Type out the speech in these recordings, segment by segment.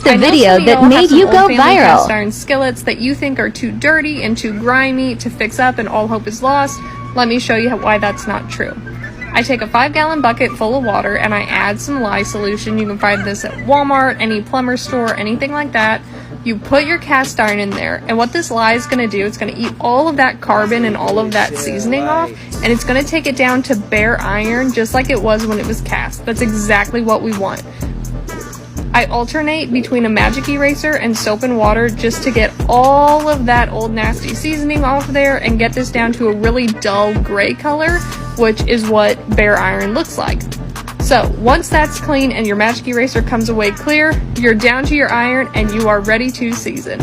The video that made you go viral. Cast iron skillets that you think are too dirty and too grimy to fix up and all hope is lost. Let me show you why that's not true. I take a 5-gallon bucket full of water and I add some lye solution. You can find this at Walmart, any plumber store, anything like that. You put your cast iron in there, and what this lye is going to do, it's going to eat all of that carbon and all of that seasoning off, and it's going to take it down to bare iron just like it was when it was cast. That's exactly what we want. I alternate between a magic eraser and soap and water just to get all of that old nasty seasoning off there and get this down to a really dull gray color, which is what bare iron looks like. So once that's clean and your magic eraser comes away clear, you're down to your iron and you are ready to season.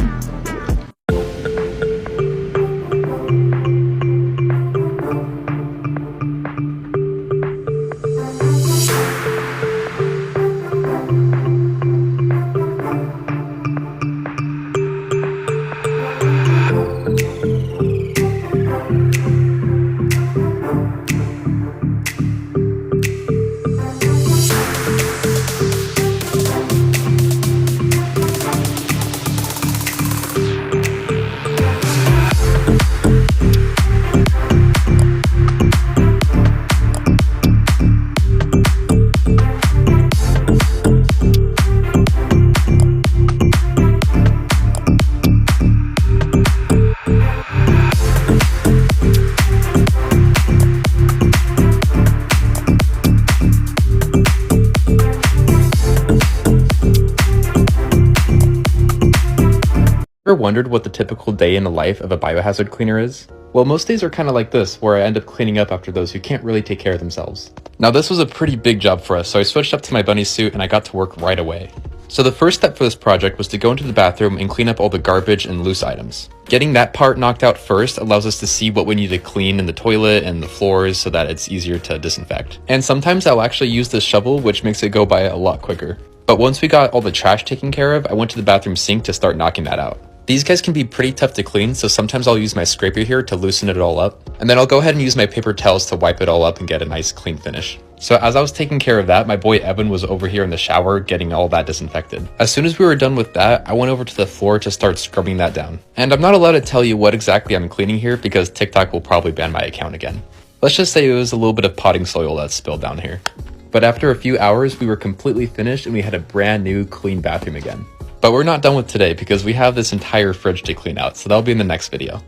Ever wondered what the typical day in the life of a biohazard cleaner is? Well, most days are kind of like this, where I end up cleaning up after those who can't really take care of themselves. Now this was a pretty big job for us, so I switched up to my bunny suit and I got to work right away. So the first step for this project was to go into the bathroom and clean up all the garbage and loose items. Getting that part knocked out first allows us to see what we need to clean in the toilet and the floors so that it's easier to disinfect. And sometimes I'll actually use this shovel, which makes it go by a lot quicker. But once we got all the trash taken care of, I went to the bathroom sink to start knocking that out. These guys can be pretty tough to clean, so sometimes I'll use my scraper here to loosen it all up, and then I'll go ahead and use my paper towels to wipe it all up and get a nice clean finish. So as I was taking care of that, my boy Evan was over here in the shower getting all that disinfected. As soon as we were done with that, I went over to the floor to start scrubbing that down. And I'm not allowed to tell you what exactly I'm cleaning here because TikTok will probably ban my account again. Let's just say it was a little bit of potting soil that spilled down here. But after a few hours, we were completely finished and we had a brand new clean bathroom again. But we're not done with today because we have this entire fridge to clean out, so that'll be in the next video.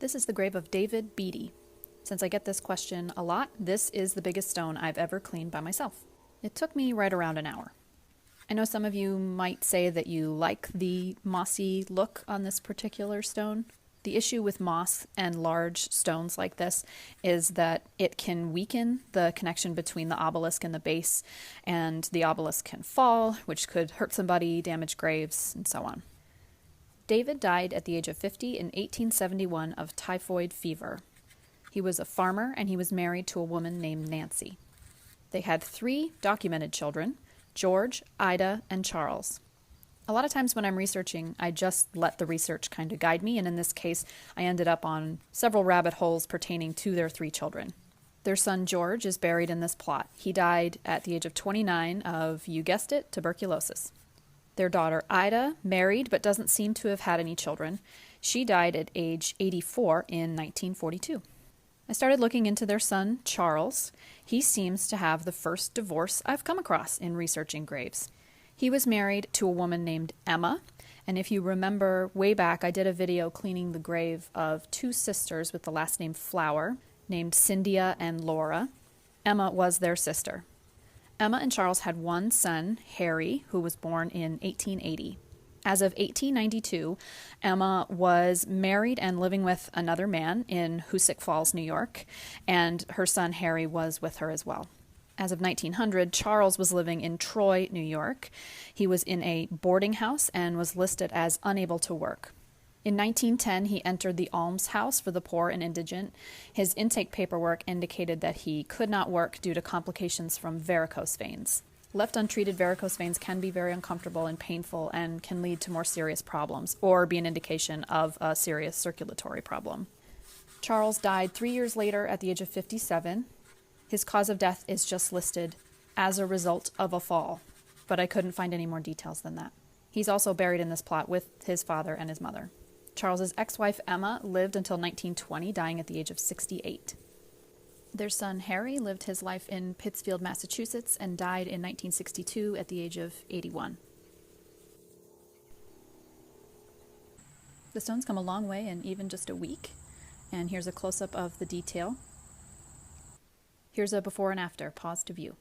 This is the grave of David Beatty. Since I get this question a lot, this is the biggest stone I've ever cleaned by myself. It took me right around an hour. I know some of you might say that you like the mossy look on this particular stone. The issue with moss and large stones like this is that it can weaken the connection between the obelisk and the base, and the obelisk can fall, which could hurt somebody, damage graves, and so on. David died at the age of 50 in 1871 of typhoid fever. He was a farmer, and he was married to a woman named Nancy. They had 3 documented children: George, Ida, and Charles. A lot of times when I'm researching, I just let the research kind of guide me, and in this case, I ended up on several rabbit holes pertaining to their 3 children. Their son George is buried in this plot. He died at the age of 29 of, you guessed it, tuberculosis. Their daughter Ida married but doesn't seem to have had any children. She died at age 84 in 1942. I started looking into their son Charles. He seems to have the first divorce I've come across in researching graves. He was married to a woman named Emma, and if you remember way back, I did a video cleaning the grave of 2 sisters with the last name Flower, named Cyndia and Laura. Emma was their sister. Emma and Charles had one son, Harry, who was born in 1880. As of 1892, Emma was married and living with another man in Hoosick Falls, New York, and her son Harry was with her as well. As of 1900, Charles was living in Troy, New York. He was in a boarding house and was listed as unable to work. In 1910, he entered the almshouse for the poor and indigent. His intake paperwork indicated that he could not work due to complications from varicose veins. Left untreated, varicose veins can be very uncomfortable and painful and can lead to more serious problems or be an indication of a serious circulatory problem. Charles died 3 years later at the age of 57. His cause of death is just listed as a result of a fall, but I couldn't find any more details than that. He's also buried in this plot with his father and his mother. Charles's ex-wife Emma lived until 1920, dying at the age of 68. Their son Harry lived his life in Pittsfield, Massachusetts, and died in 1962 at the age of 81. The stone's come a long way in even just a week, and here's a close-up of the detail. Here's a before and after. Pause to view.